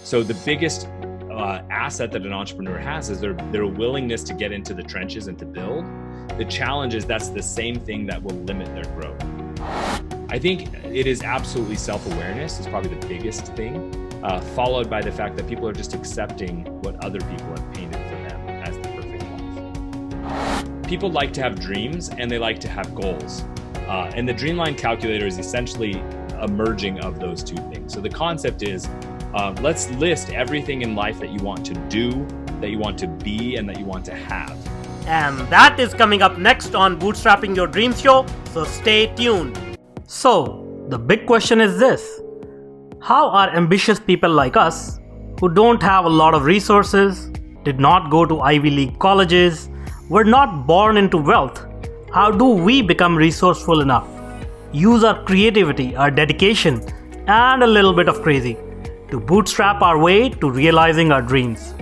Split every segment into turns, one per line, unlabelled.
So the biggest asset that an entrepreneur has is their willingness to get into the trenches and to build. The challenge is that's the same thing that will limit their growth. I think it is absolutely self-awareness is probably the biggest thing, followed by the fact that people are just accepting what other people have painted for them as the perfect life. People like to have dreams and they like to have goals. And the Dreamline calculator is essentially a merging of those two things. So the concept is, let's list everything in life that you want to do, that you want to be, and that you want to have.
And that is coming up next on Bootstrapping Your Dreams show, so stay tuned. So, the big question is this: how are ambitious people like us, who don't have a lot of resources, did not go to Ivy League colleges, were not born into wealth, how do we become resourceful enough, use our creativity, our dedication, and a little bit of crazy to bootstrap our way to realizing our dreams?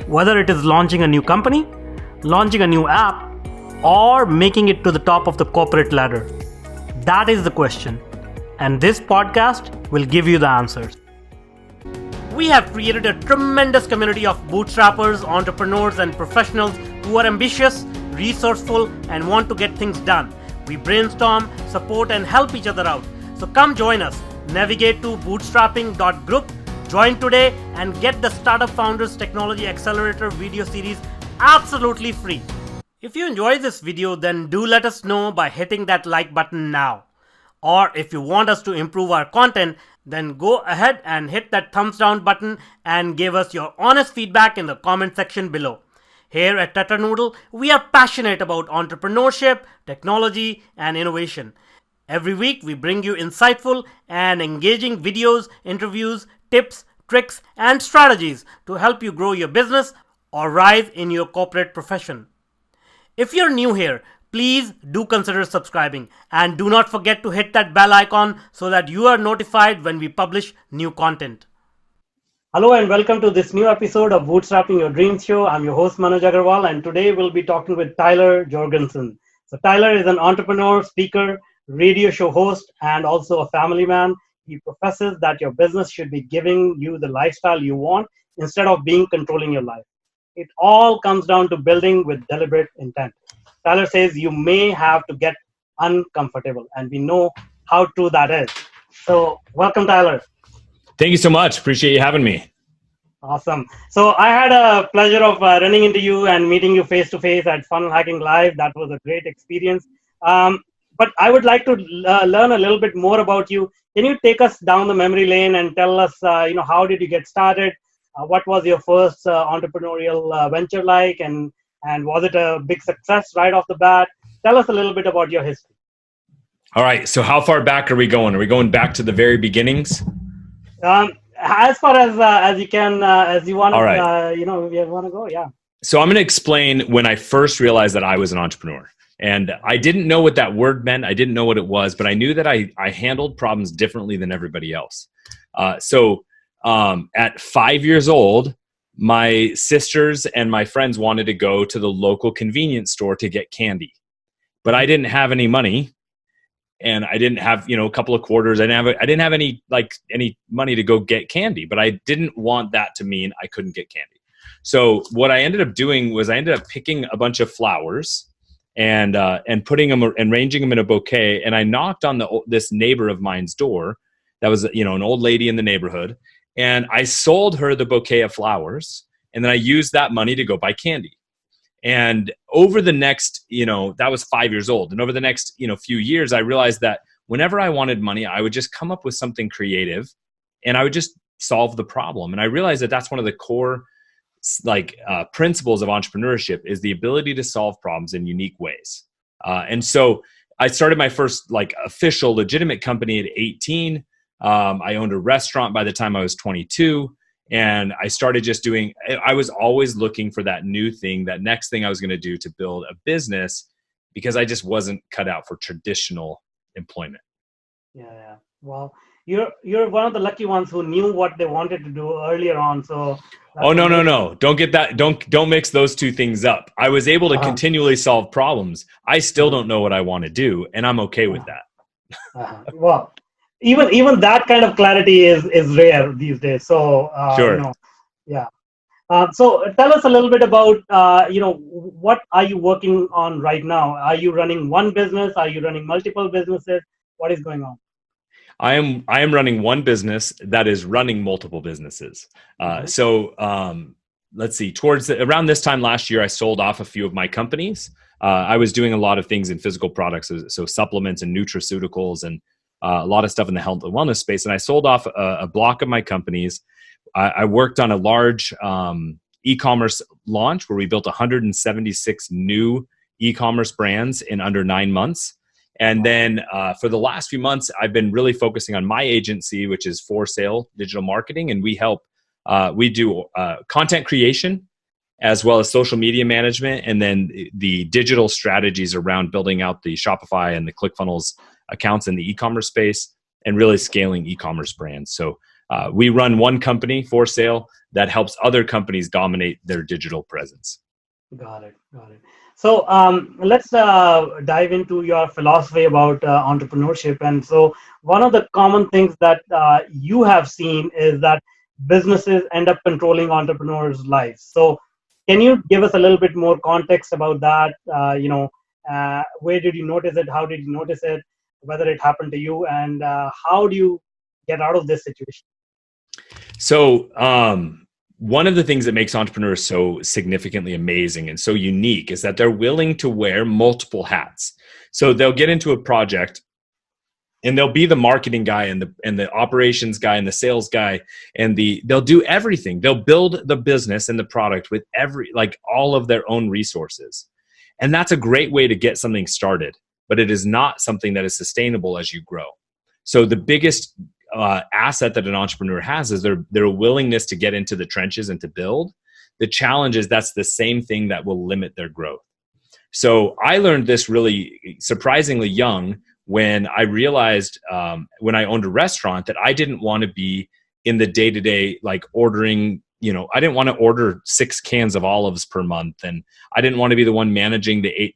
Whether it is launching a new company, launching a new app, or making it to the top of the corporate ladder? That is the question, and this podcast will give you the answers. We have created a tremendous community of bootstrappers, entrepreneurs, and professionals who are ambitious, resourceful, and want to get things done. We brainstorm, support, and help each other out. So come join us. Navigate to bootstrapping.group, join today, and get the Startup Founders Technology Accelerator video series absolutely free. If you enjoyed this video, then do let us know by hitting that like button now. Or if you want us to improve our content, then go ahead and hit that thumbs down button and give us your honest feedback in the comment section below. Here at Tatternoodle, we are passionate about entrepreneurship, technology, and innovation. Every week, we bring you insightful and engaging videos, interviews, tips, tricks, and strategies to help you grow your business or rise in your corporate profession. If you're new here, please do consider subscribing and do not forget to hit that bell icon so that you are notified when we publish new content. Hello and welcome to this new episode of Bootstrapping Your Dreams show. I'm your host Manuj Aggarwal, and today we'll be talking with Tyler Jorgeson. So Tyler is an entrepreneur, speaker, radio show host, and also a family man. He professes that your business should be giving you the lifestyle you want instead of being controlling your life. It all comes down to building with deliberate intent. Tyler says you may have to get uncomfortable, and we know how true that is. So welcome, Tyler.
Thank you so much. Appreciate you having me.
Awesome. So I had a pleasure of running into you and meeting you face to face at Funnel Hacking Live. That was a great experience. But I would like to learn a little bit more about you. Can you take us down the memory lane and tell us, how did you get started? What was your first entrepreneurial venture like, and was it a big success right off the bat? Tell us a little bit about your history.
All right. So how far back are we going? Are we going back to the very beginnings?
As far as you can, as you want to,
right.
You want to go, yeah.
So I'm going to explain when I first realized that I was an entrepreneur. And I didn't know what that word meant. I didn't know what it was, but I knew that I handled problems differently than everybody else. At 5 years old, my sisters and my friends wanted to go to the local convenience store to get candy, but I didn't have any money, and I didn't have, a couple of quarters. I didn't have any money to go get candy, but I didn't want that to mean I couldn't get candy. So what I ended up doing was I ended up picking a bunch of flowers and putting them and arranging them in a bouquet. And I knocked on this neighbor of mine's door. That was, an old lady in the neighborhood. And I sold her the bouquet of flowers, and then I used that money to go buy candy. And over the next, that was 5 years old. And over the next, few years, I realized that whenever I wanted money, I would just come up with something creative and I would just solve the problem. And I realized that that's one of the core principles of entrepreneurship is the ability to solve problems in unique ways. And so I started my first official legitimate company at 18. I owned a restaurant by the time I was 22, and I started I was always looking for that new thing, that next thing I was going to do to build a business, because I just wasn't cut out for traditional employment.
Yeah. Well, you're one of the lucky ones who knew what they wanted to do earlier on. So.
Oh, no. Don't get that. Don't mix those two things up. I was able to continually solve problems. I still don't know what I want to do, and I'm okay with that.
Well, even that kind of clarity is rare these days. So
Sure.
yeah. So tell us a little bit about what are you working on right now? Are you running one business? Are you running multiple businesses? What is going on?
I am running one business that is running multiple businesses.
Mhm.
Let's see. Around this time last year, I sold off a few of my companies. I was doing a lot of things in physical products, so supplements and nutraceuticals, and a lot of stuff in the health and wellness space. And I sold off a block of my companies. I worked on a large e-commerce launch where we built 176 new e-commerce brands in under 9 months. And then for the last few months, I've been really focusing on my agency, which is For Sale Digital Marketing. And we do content creation as well as social media management, and then the digital strategies around building out the Shopify and the ClickFunnels accounts in the e-commerce space and really scaling e-commerce brands. So we run one company, For Sale, that helps other companies dominate their digital presence.
Got it. Got it. So let's dive into your philosophy about entrepreneurship. And so one of the common things that you have seen is that businesses end up controlling entrepreneurs' lives. So can you give us a little bit more context about that? Where did you notice it? How did you notice it? Whether it happened to you, and how do you get out of this situation?
So, one of the things that makes entrepreneurs so significantly amazing and so unique is that they're willing to wear multiple hats. So they'll get into a project and they'll be the marketing guy and the operations guy and the sales guy, and they'll do everything. They'll build the business and the product with all of their own resources. And that's a great way to get something started, but it is not something that is sustainable as you grow. So the biggest asset that an entrepreneur has is their willingness to get into the trenches and to build. The challenge is that's the same thing that will limit their growth. So I learned this really surprisingly young when I realized when I owned a restaurant that I didn't want to be in the day-to-day, like ordering, I didn't want to order 6 cans of olives per month. And I didn't want to be the one managing the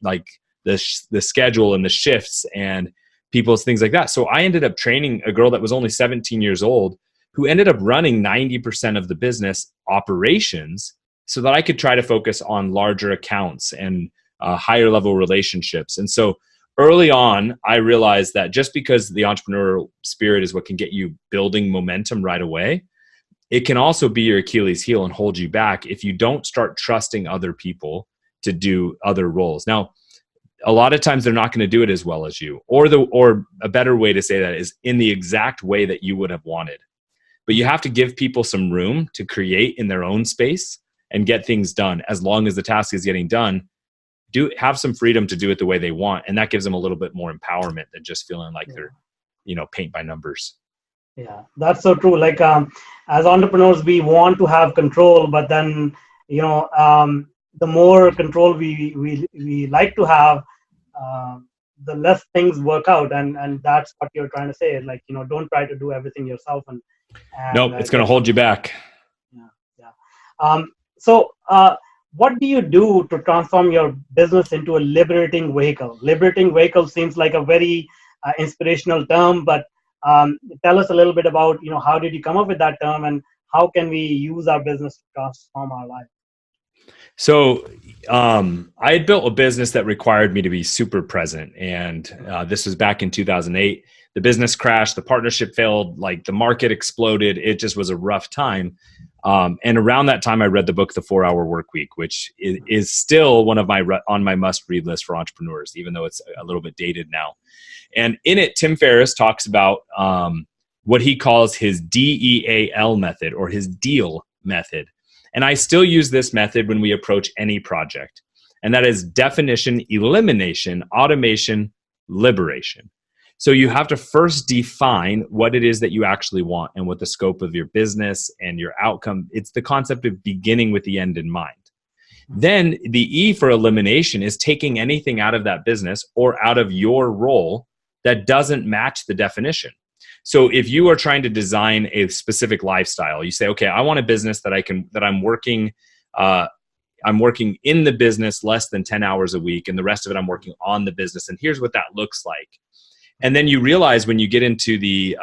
schedule and the shifts and people's things like that. So I ended up training a girl that was only 17 years old who ended up running 90% of the business operations so that I could try to focus on larger accounts and higher level relationships. And so early on, I realized that just because the entrepreneurial spirit is what can get you building momentum right away, it can also be your Achilles heel and hold you back if you don't start trusting other people to do other roles. Now, a lot of times they're not going to do it as well as you, or a better way to say that is in the exact way that you would have wanted. But you have to give people some room to create in their own space and get things done. As long as the task is getting done, have some freedom to do it the way they want. And that gives them a little bit more empowerment than just feeling like they're, paint by numbers.
Yeah, that's so true. Like as entrepreneurs, we want to have control, but then, the more control we like to have, the less things work out. And that's what you're trying to say. Like, don't try to do everything yourself. And
Nope, it's going to hold you back.
Yeah. Yeah. So, what do you do to transform your business into a liberating vehicle? Liberating vehicle seems like a very inspirational term, but tell us a little bit about, how did you come up with that term and how can we use our business to transform our life?
So I had built a business that required me to be super present. And this was back in 2008. The business crashed, the partnership failed, like the market exploded. It just was a rough time. And around that time, I read the book, The 4-Hour Workweek, which is still one of on my must-read list for entrepreneurs, even though it's a little bit dated now. And in it, Tim Ferriss talks about what he calls his DEAL method, or his DEAL method. And I still use this method when we approach any project. And that is definition, elimination, automation, liberation. So you have to first define what it is that you actually want and what the scope of your business and your outcome. It's the concept of beginning with the end in mind. Then the E for elimination is taking anything out of that business or out of your role that doesn't match the definition. So if you are trying to design a specific lifestyle, you say, okay, I want a business that I'm working in the business less than 10 hours a week, and the rest of it I'm working on the business, and here's what that looks like. And then you realize when you get into the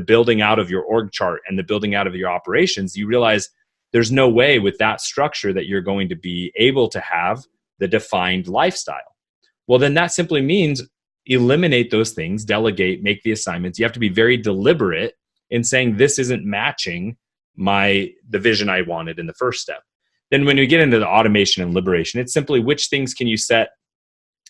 building out of your org chart and the building out of your operations, you realize there's no way with that structure that you're going to be able to have the defined lifestyle. Well, then that simply means eliminate those things, delegate, make the assignments. You have to be very deliberate in saying this isn't matching the vision I wanted in the first step. Then when we get into the automation and liberation, it's simply which things can you set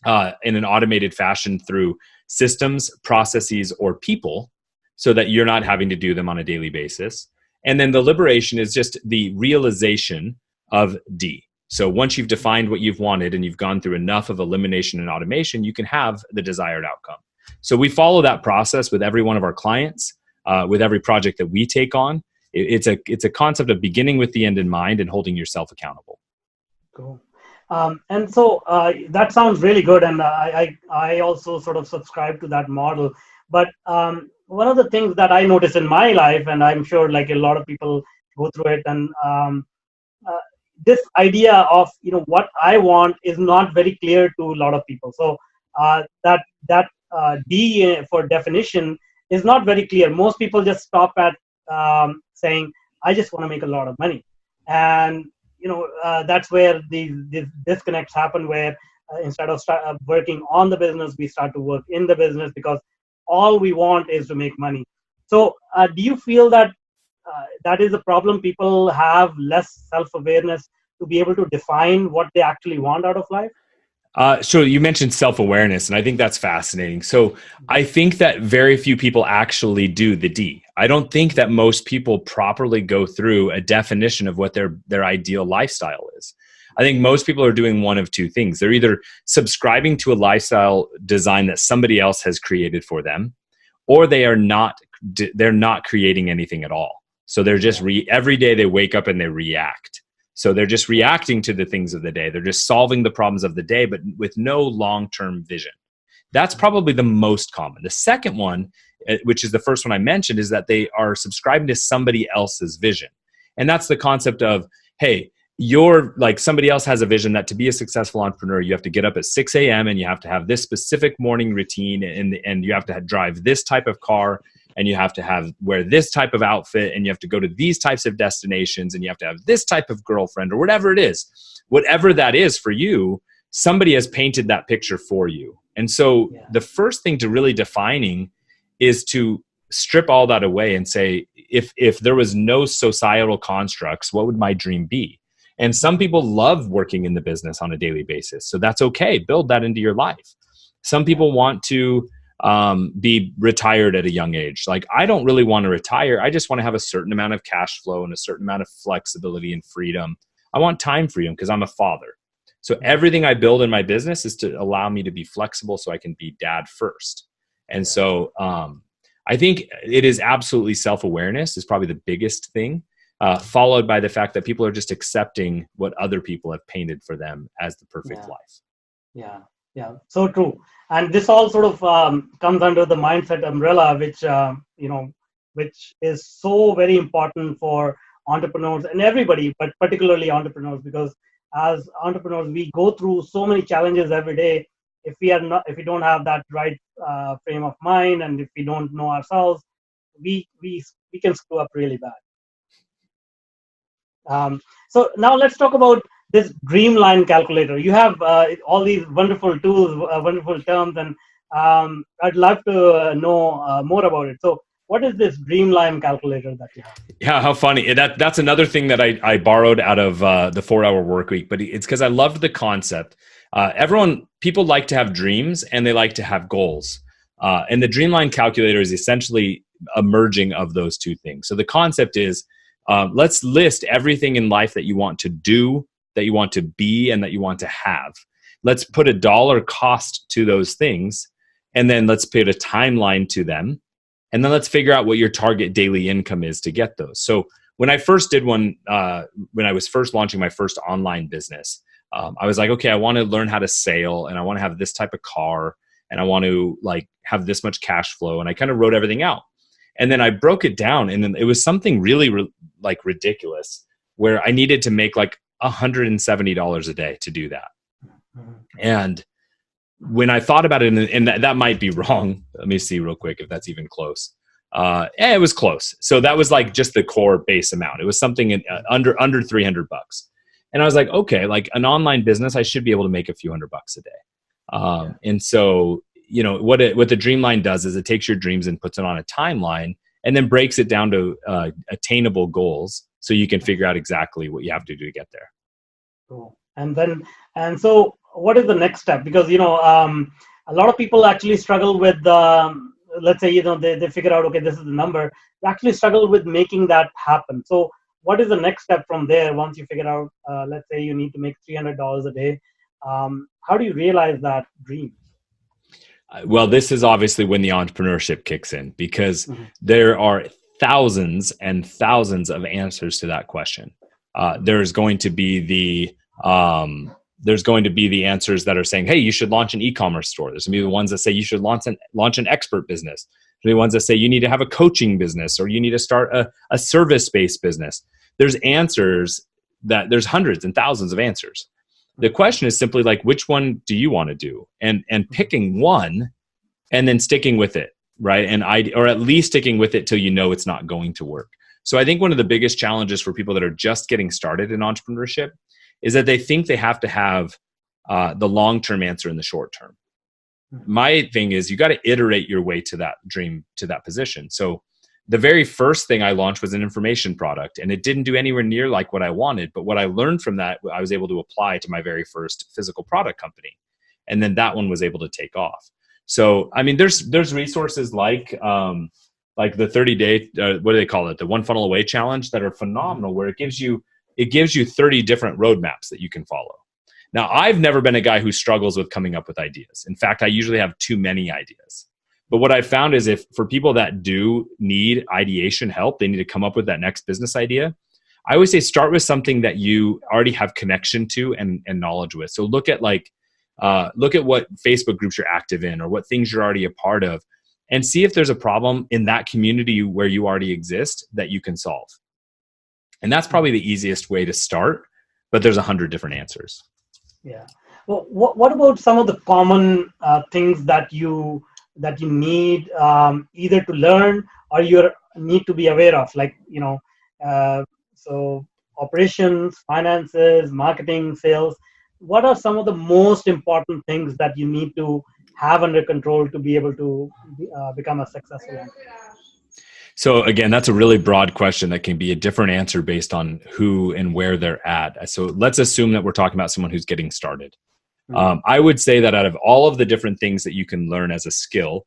in an automated fashion through systems, processes, or people so that you're not having to do them on a daily basis. And then the liberation is just the realization of D. So once you've defined what you've wanted and you've gone through enough of elimination and automation, you can have the desired outcome. So we follow that process with every one of our clients, with every project that we take on. It's a concept of beginning with the end in mind and holding yourself accountable.
Cool. And so that sounds really good, and I also sort of subscribe to that model. But one of the things that I notice in my life, and I'm sure like a lot of people go through it, and this idea of what I want is not very clear to a lot of people. So that D for definition is not very clear. Most people just stop at saying, I just want to make a lot of money. And that's where these disconnects happen, where instead of working on the business, we start to work in the business because all we want is to make money. So do you feel that that is a problem? People have less self-awareness to be able to define what they actually want out of life?
So you mentioned self-awareness, and I think that's fascinating. So I think that very few people actually do the D. I don't think that most people properly go through a definition of what their ideal lifestyle is. I think most people are doing one of two things. They're either subscribing to a lifestyle design that somebody else has created for them, or they're not creating anything at all. So they're just every day they wake up and they react. So they're just reacting to the things of the day. They're just solving the problems of the day, but with no long-term vision. That's probably the most common. The second one, which is the first one I mentioned, is that they are subscribing to somebody else's vision. And that's the concept of, hey, you're like somebody else has a vision that to be a successful entrepreneur, you have to get up at 6 a.m. and you have to have this specific morning routine, and you have to drive this type of car, and you have to wear this type of outfit, and you have to go to these types of destinations, and you have to have this type of girlfriend, or whatever it is. Whatever that is for you, somebody has painted that picture for you. And so the first thing to really defining is to strip all that away and say, if there was no societal constructs, what would my dream be? And some people love working in the business on a daily basis. So that's okay. Build that into your life. Some people want to be retired at a young age. Like, I don't really want to retire. I just want to have a certain amount of cash flow and a certain amount of flexibility and freedom. I want time freedom because I'm a father. So everything I build in my business is to allow me to be flexible so I can be dad first. And so I think it is absolutely self-awareness is probably the biggest thing, followed by the fact that people are just accepting what other people have painted for them as the perfect life.
Yeah, so true. And this all sort of comes under the mindset umbrella, which is so very important for entrepreneurs and everybody, but particularly entrepreneurs, because as entrepreneurs, we go through so many challenges every day. If we don't have that right frame of mind, and if we don't know ourselves, we can screw up really bad. So now let's talk about this Dreamline calculator. You have all these wonderful tools, wonderful terms, and I'd love to know more about it. So what is this Dreamline calculator that you have?
Yeah, how funny. That's another thing that I borrowed out of the 4-Hour Workweek, but it's because I loved the concept. People like to have dreams and they like to have goals. And the Dreamline calculator is essentially a merging of those two things. So the concept is, let's list everything in life that you want to do, that you want to be, and that you want to have. Let's put a dollar cost to those things, and then let's put a timeline to them. And then let's figure out what your target daily income is to get those. So when I first did one, when I was first launching my first online business, I was like, okay, I want to learn how to sail, and I want to have this type of car, and I want to like have this much cash flow. And I kind of wrote everything out. And then I broke it down, and then it was something really like ridiculous, where I needed to make like $170 a day to do that. And when I thought about it, and that might be wrong. Let me see real quick if that's even close. It was close. So that was like just the core base amount. It was something under $300. And I was like, okay, like an online business, I should be able to make a few $100 a day. And so, what the Dreamline does is it takes your dreams and puts it on a timeline and then breaks it down to attainable goals so you can figure out exactly what you have to do to get there.
Cool. And so what is the next step? Because, a lot of people actually struggle with, let's say, they figure out, okay, this is the number. They actually struggle with making that happen. So what is the next step from there once you figure out, let's say you need to make $300 a day? How do you realize that dream?
Well, this is obviously when the entrepreneurship kicks in, because there are thousands and thousands of answers to that question. There's going to be the answers that are saying, hey, you should launch an e-commerce store. There's going to be the ones that say you should launch an expert business. There's the ones that say you need to have a coaching business, or you need to start a service-based business. There's there's hundreds and thousands of answers. The question is simply like, which one do you want to do? And picking one and then sticking with it, right? Or at least sticking with it till you know it's not going to work. So I think one of the biggest challenges for people that are just getting started in entrepreneurship is that they think they have to have the long-term answer in the short term. My thing is, you got to iterate your way to that dream, to that position. So the very first thing I launched was an information product, and it didn't do anywhere near like what I wanted. But what I learned from that, I was able to apply to my very first physical product company. And then that one was able to take off. So, I mean, there's resources like the 30-day, what do they call it? The One Funnel Away Challenge, that are phenomenal, where it gives you 30 different roadmaps that you can follow. Now, I've never been a guy who struggles with coming up with ideas. In fact, I usually have too many ideas. But what I've found is, if for people that do need ideation help, they need to come up with that next business idea. I always say start with something that you already have connection to and knowledge with. So look at what Facebook groups you're active in, or what things you're already a part of, and see if there's a problem in that community where you already exist that you can solve. And that's probably the easiest way to start, but there's 100 different answers.
Yeah. Well, what about some of the common things that you need either to learn or you need to be aware of, like, so operations, finances, marketing, sales? What are some of the most important things that you need to have under control to be able to become a successful entrepreneur?
So again, that's a really broad question that can be a different answer based on who and where they're at. So let's assume that we're talking about someone who's getting started. I would say that out of all of the different things that you can learn as a skill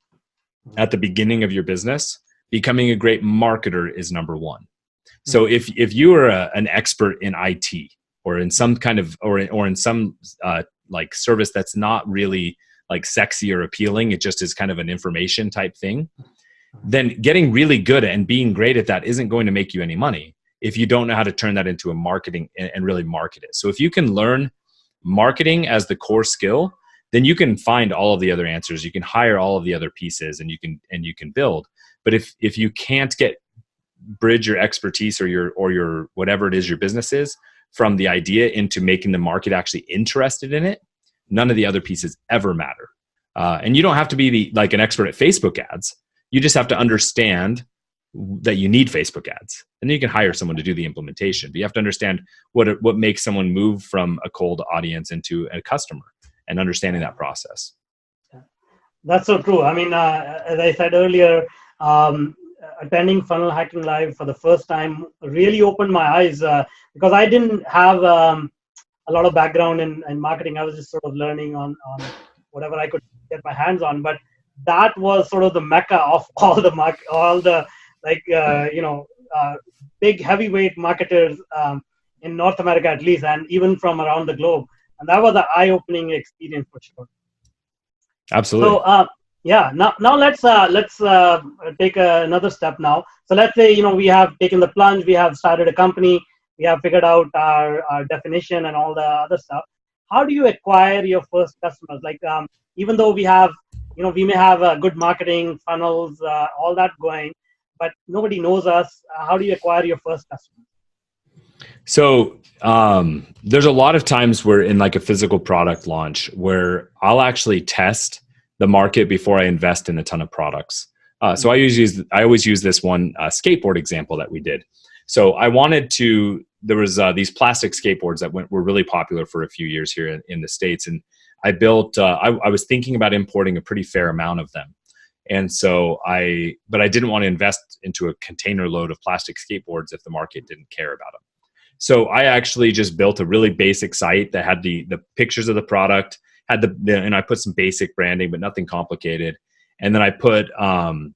at the beginning of your business, becoming a great marketer is number one. So if you are an expert in IT, or in some kind of, or in some like service that's not really like sexy or appealing, it just is kind of an information type thing, then getting really good and being great at that isn't going to make you any money if you don't know how to turn that into a marketing and really market it. So if you can learn marketing as the core skill, then you can find all of the other answers. You can hire all of the other pieces, and you can build. But if you can't bridge your expertise or your whatever it is your business is from the idea into making the market actually interested in it, none of the other pieces ever matter. And you don't have to be like an expert at Facebook ads. You just have to understand that you need Facebook ads, and then you can hire someone to do the implementation. But you have to understand what makes someone move from a cold audience into a customer, and understanding that process.
That's so true. I mean, as I said earlier, attending Funnel Hacking Live for the first time really opened my eyes because I didn't have a lot of background in marketing. I was just sort of learning on whatever I could get my hands on. But that was sort of the mecca of all the big heavyweight marketers in North America, at least, and even from around the globe. And that was an eye-opening experience for sure.
Absolutely.
So now let's take another step now. So let's say we have taken the plunge, we have started a company, we have figured out our definition and all the other stuff. How do you acquire your first customers? Like even though we have we may have good marketing funnels, all that going, but nobody knows us. How do you acquire your first customers?
So there's a lot of times where in like a physical product launch where I'll actually test the market before I invest in a ton of products. So I always use this one skateboard example that we did. So I wanted to, there was these plastic skateboards that were really popular for a few years here in the States. And I built, I was thinking about importing a pretty fair amount of them. And so but I didn't want to invest into a container load of plastic skateboards if the market didn't care about them. So I actually just built a really basic site that had the pictures of the product, had and I put some basic branding, but nothing complicated. And then I put,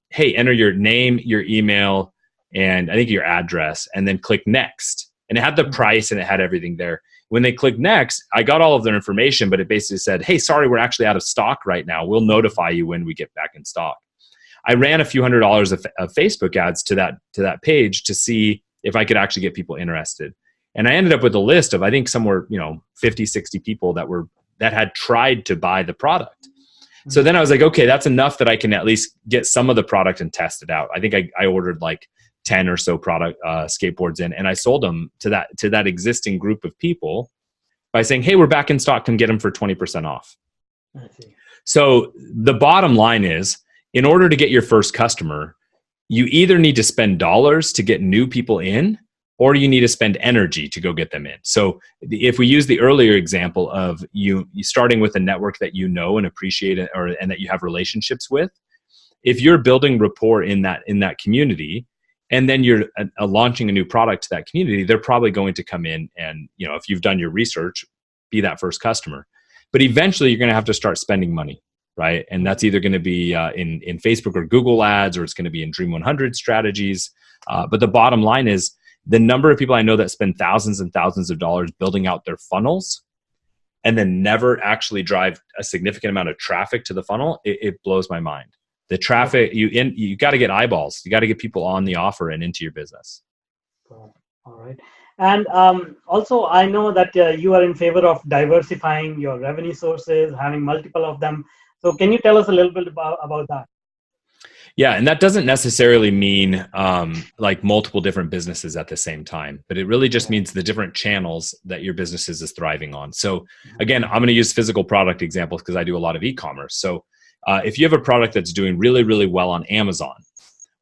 hey, enter your name, your email, and I think your address, and then click next. And it had the price and it had everything there. When they clicked next, I got all of their information, but it basically said, hey, sorry, we're actually out of stock right now. We'll notify you when we get back in stock. I ran a few $100s of Facebook ads to that page to see if I could actually get people interested. And I ended up with a list of, I think somewhere, 50, 60 people that had tried to buy the product. So then I was like, okay, that's enough that I can at least get some of the product and test it out. I think I ordered like 10 or so product skateboards in, and I sold them to that existing group of people by saying, hey, we're back in stock, come get them for 20% off. I see. So the bottom line is, in order to get your first customer, you either need to spend dollars to get new people in, or you need to spend energy to go get them in. So if we use the earlier example of you starting with a network that you know and appreciate and that you have relationships with, if you're building rapport in that community, and then you're launching a new product to that community, they're probably going to come in and, if you've done your research, be that first customer. But eventually you're going to have to start spending money, right? And that's either going to be in Facebook or Google ads, or it's going to be in Dream 100 strategies. But the bottom line is, the number of people I know that spend thousands and thousands of dollars building out their funnels and then never actually drive a significant amount of traffic to the funnel, it blows my mind. The traffic, you got to get eyeballs. You got to get people on the offer and into your business.
Cool. All right. And also, I know that you are in favor of diversifying your revenue sources, having multiple of them. So can you tell us a little bit about that?
Yeah, and that doesn't necessarily mean like multiple different businesses at the same time, but it really just means the different channels that your business is thriving on. So again, I'm going to use physical product examples because I do a lot of e-commerce. So if you have a product that's doing really, really well on Amazon,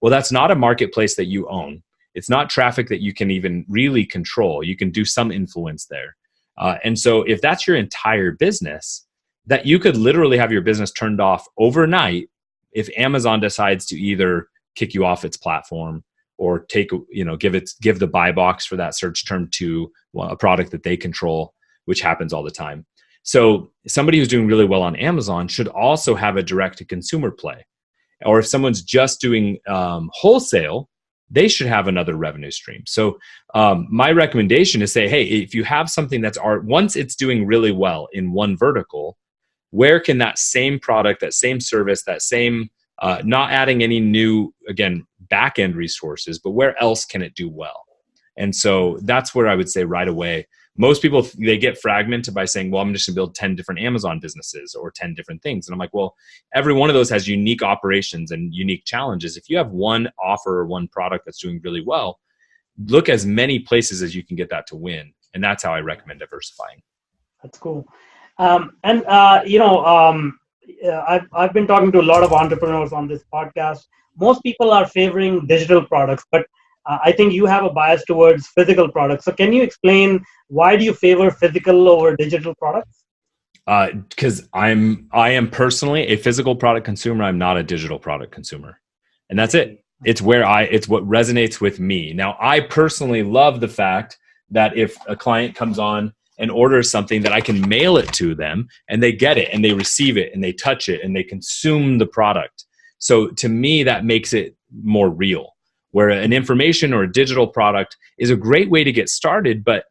well, that's not a marketplace that you own. It's not traffic that you can even really control. You can do some influence there. And so if that's your entire business, that you could literally have your business turned off overnight if Amazon decides to either kick you off its platform or give the buy box for that search term to a product that they control, which happens all the time. So somebody who's doing really well on Amazon should also have a direct to consumer play. Or if someone's just doing wholesale, they should have another revenue stream. So my recommendation is say, hey, if you have something that's once it's doing really well in one vertical, where can that same product, that same service, that same, not adding any new, again, back-end resources, but where else can it do well? And so that's where I would say right away, most people, they get fragmented by saying, well, I'm just gonna build 10 different Amazon businesses or 10 different things. And I'm like, well, every one of those has unique operations and unique challenges. If you have one offer or one product that's doing really well, look as many places as you can get that to win. And that's how I recommend diversifying.
That's cool. I've been talking to a lot of entrepreneurs on this podcast. Most people are favoring digital products, but I think you have a bias towards physical products. So can you explain why do you favor physical over digital products?
Because I am personally a physical product consumer. I'm not a digital product consumer, and that's it. It's what resonates with me. Now, I personally love the fact that if a client comes on and orders something, that I can mail it to them and they get it and they receive it and they touch it and they consume the product. So to me, that makes it more real, where an information or a digital product is a great way to get started, but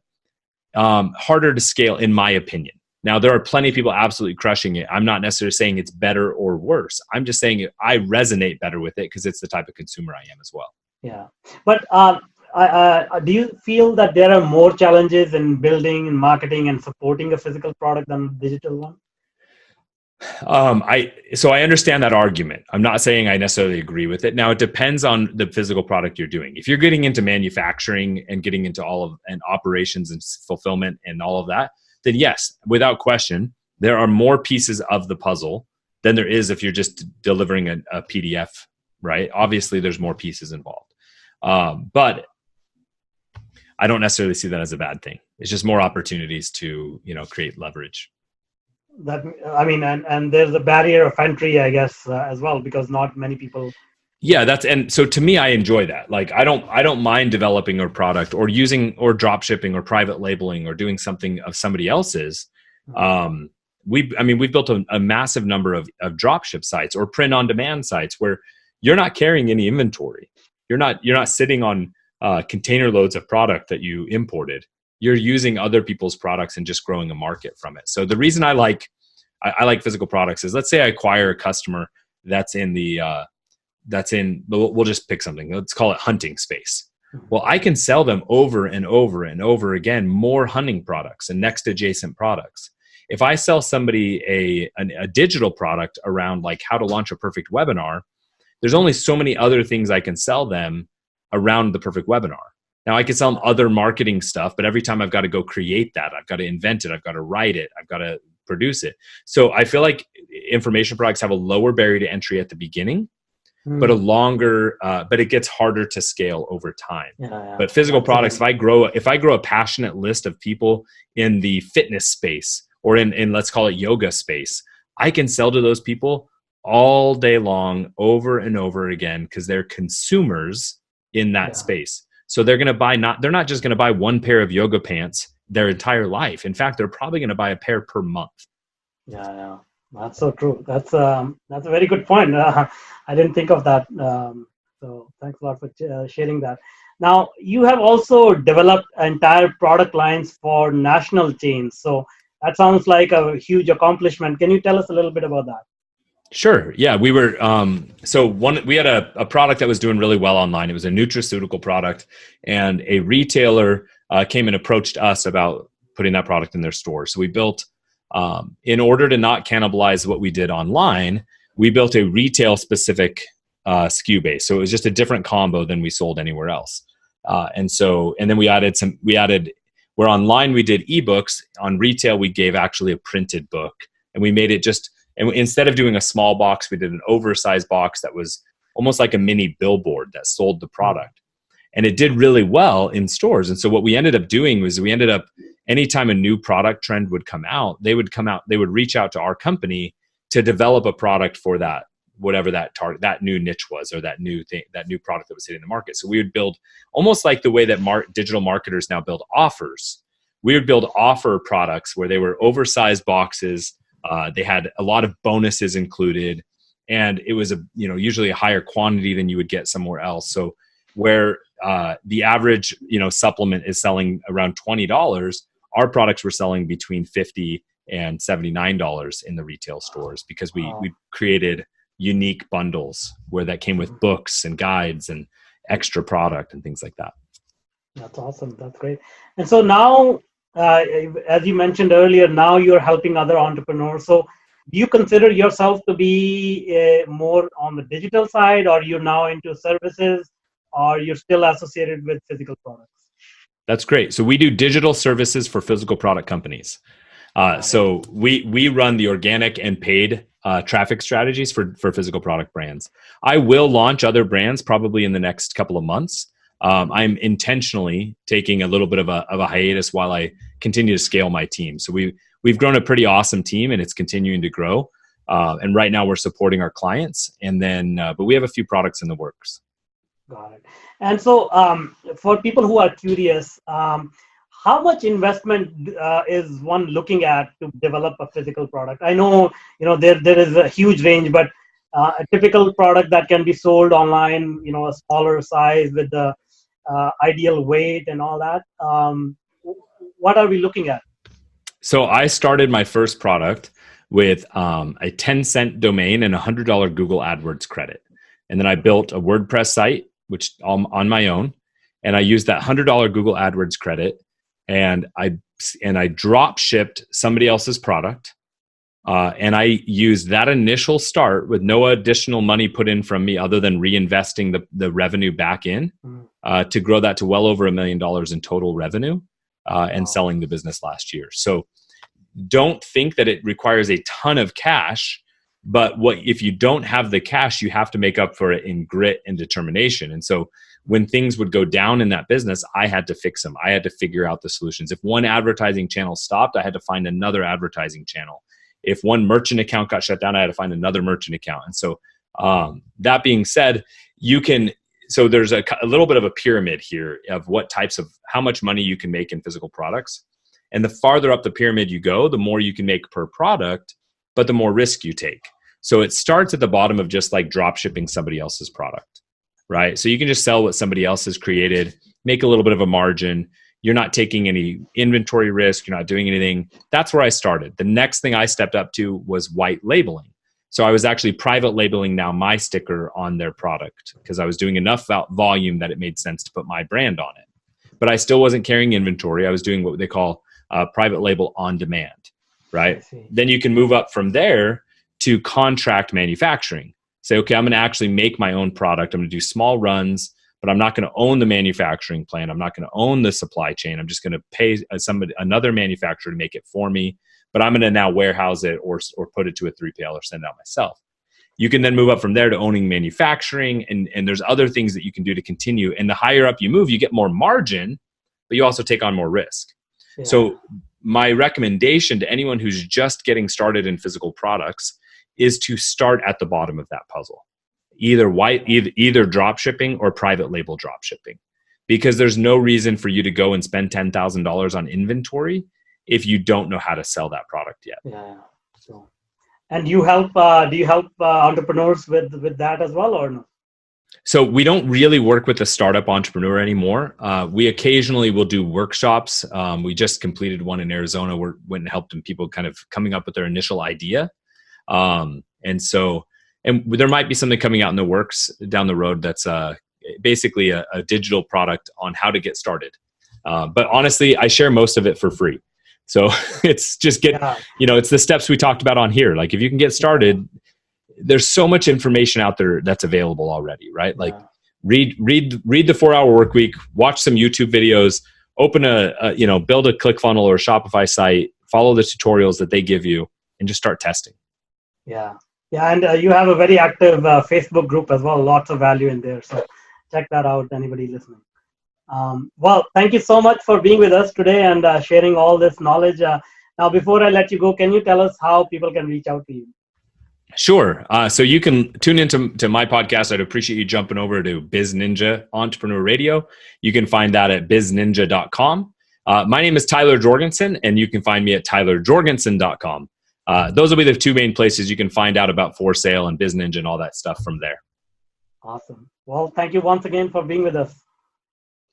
harder to scale in my opinion. Now, there are plenty of people absolutely crushing it. I'm not necessarily saying it's better or worse. I'm just saying I resonate better with it because it's the type of consumer I am as well.
Yeah. But do you feel that there are more challenges in building and marketing and supporting a physical product than a digital one?
I understand that argument. I'm not saying I necessarily agree with it. Now it depends on the physical product you're doing. If you're getting into manufacturing and getting into all of and operations and fulfillment and all of that, then yes, without question, there are more pieces of the puzzle than there is if you're just delivering a PDF, right? Obviously, there's more pieces involved, but I don't necessarily see that as a bad thing. It's just more opportunities to create leverage.
That I mean, and there's a barrier of entry, I guess, as well, because not many people.
Yeah, and so to me, I enjoy that. Like, I don't mind developing a product or using or drop shipping or private labeling or doing something of somebody else's. We've built a massive number of drop ship sites or print on demand sites where you're not carrying any inventory. You're not sitting on container loads of product that you imported. You're using other people's products and just growing a market from it. So the reason I like physical products is, let's say I acquire a customer that's in we'll just pick something. Let's call it hunting space. Well, I can sell them over and over and over again more hunting products and next adjacent products. If I sell somebody a digital product around like how to launch a perfect webinar, there's only so many other things I can sell them around the perfect webinar. Now I can sell them other marketing stuff, but every time I've got to go create that, I've got to invent it, I've got to write it, I've got to produce it. So I feel like information products have a lower barrier to entry at the beginning, but but it gets harder to scale over time.
Yeah.
But physical products, if I grow a passionate list of people in the fitness space or in let's call it yoga space, I can sell to those people all day long, over and over again, because they're consumers in that space. So they're going to buy they're not just going to buy one pair of yoga pants their entire life. In fact, they're probably going to buy a pair per month.
Yeah. That's so true. That's a very good point. I didn't think of that. So thanks a lot for sharing that. Now, you have also developed entire product lines for national chains. So that sounds like a huge accomplishment. Can you tell us a little bit about that?
Sure. Yeah, we were. We had a product that was doing really well online. It was a nutraceutical product, and a retailer came and approached us about putting that product in their store. So we built, in order to not cannibalize what we did online, we built a retail specific SKU base. So it was just a different combo than we sold anywhere else. And then we added where online we did ebooks, on retail we gave actually a printed book, and we made it and instead of doing a small box, we did an oversized box that was almost like a mini billboard that sold the product. And it did really well in stores. And so what we ended up doing was anytime a new product trend would come out, they would reach out to our company to develop a product for that, whatever that new niche was, or that new product that was hitting the market. So we would build almost like the way that digital marketers now build offers. We would build offer products where they were oversized boxes. They had a lot of bonuses included, and it was usually a higher quantity than you would get somewhere else. So where the average supplement is selling around $20, our products were selling between $50 and $79 in the retail stores, because we created unique bundles where that came with books and guides and extra product and things like that.
That's awesome. That's great. And so now, as you mentioned earlier, now you're helping other entrepreneurs. So do you consider yourself to be more on the digital side, or you're now into services, or you're still associated with physical products?
That's great. So we do digital services for physical product companies. So we run the organic and paid traffic strategies for physical product brands. I will launch other brands probably in the next couple of months. I'm intentionally taking a little bit of a hiatus while I continue to scale my team. So we've grown a pretty awesome team, and it's continuing to grow. And right now we're supporting our clients, and then but we have a few products in the works.
Got it. And so for people who are curious, how much investment is one looking at to develop a physical product? I know there is a huge range, but a typical product that can be sold online, a smaller size with the ideal weight and all that. What are we looking at?
So I started my first product with a 10-cent domain and $100 Google AdWords credit. And then I built a WordPress site, which on my own, and I used that $100 Google AdWords credit, and I drop shipped somebody else's product And I used that initial start with no additional money put in from me other than reinvesting the revenue back in to grow that to well over $1 million in total revenue and selling the business last year. So don't think that it requires a ton of cash, but if you don't have the cash, you have to make up for it in grit and determination. And so when things would go down in that business, I had to fix them. I had to figure out the solutions. If one advertising channel stopped, I had to find another advertising channel. If one merchant account got shut down, I had to find another merchant account. And so that being said, so there's a little bit of a pyramid here of how much money you can make in physical products. And the farther up the pyramid you go, the more you can make per product, but the more risk you take. So it starts at the bottom of just like drop shipping somebody else's product, right? So you can just sell what somebody else has created, make a little bit of a margin. You're not taking any inventory risk. You're not doing anything. That's where I started. The next thing I stepped up to was white labeling. So I was actually private labeling now my sticker on their product because I was doing enough volume that it made sense to put my brand on it. But I still wasn't carrying inventory. I was doing what they call private label on demand, right? Then you can move up from there to contract manufacturing. Say, okay, I'm going to actually make my own product. I'm going to do small runs, but I'm not going to own the manufacturing plant. I'm not going to own the supply chain. I'm just going to pay another manufacturer to make it for me, but I'm going to now warehouse it or put it to a 3PL or send it out myself. You can then move up from there to owning manufacturing, and there's other things that you can do to continue. And the higher up you move, you get more margin, but you also take on more risk. Yeah. So my recommendation to anyone who's just getting started in physical products is to start at the bottom of that puzzle. Either drop shipping or private label drop shipping, because there's no reason for you to go and spend $10,000 on inventory if you don't know how to sell that product yet.
Yeah. So, and do you help entrepreneurs with that as well, or no?
So we don't really work with the startup entrepreneur anymore. We occasionally will do workshops. We just completed one in Arizona where we went and helped people kind of coming up with their initial idea. And there might be something coming out in the works down the road that's basically a digital product on how to get started. But honestly, I share most of it for free. So it's just it's the steps we talked about on here. Like if you can get started, there's so much information out there that's available already, right? Like read the 4-Hour Work Week, watch some YouTube videos, open build a ClickFunnels or a Shopify site, follow the tutorials that they give you, and just start testing.
Yeah. And you have a very active Facebook group as well. Lots of value in there. So check that out, anybody listening. Well, thank you so much for being with us today and sharing all this knowledge. Now, before I let you go, can you tell us how people can reach out to you?
Sure. So you can tune into my podcast. I'd appreciate you jumping over to Biz Ninja Entrepreneur Radio. You can find that at bizninja.com. My name is Tyler Jorgeson, and you can find me at tylerjorgensen.com. Those will be the two main places you can find out about For Sale and Biz Ninja and all that stuff from there.
Awesome. Well, thank you once again for being with us.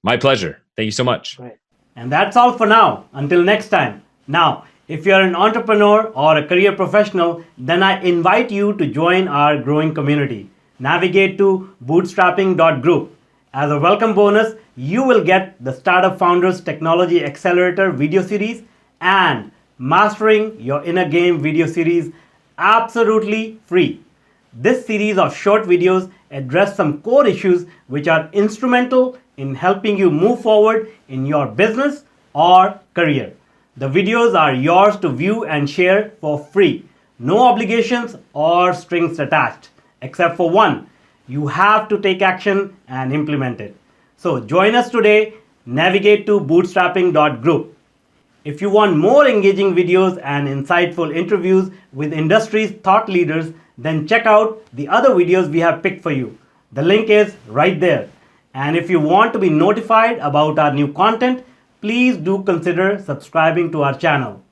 My pleasure. Thank you so much.
Right. And that's all for now. Until next time. Now, if you're an entrepreneur or a career professional, then I invite you to join our growing community. Navigate to bootstrapping.group. As a welcome bonus, you will get the Startup Founders Technology Accelerator video series and Mastering Your Inner Game video series absolutely free. This series of short videos address some core issues which are instrumental in helping you move forward in your business or career. The videos are yours to view and share for free. No obligations or strings attached, except for one. You have to take action and implement it. So join us today. Navigate to bootstrapping.group. If you want more engaging videos and insightful interviews with industry's thought leaders, then check out the other videos we have picked for you. The link is right there. And if you want to be notified about our new content, please do consider subscribing to our channel.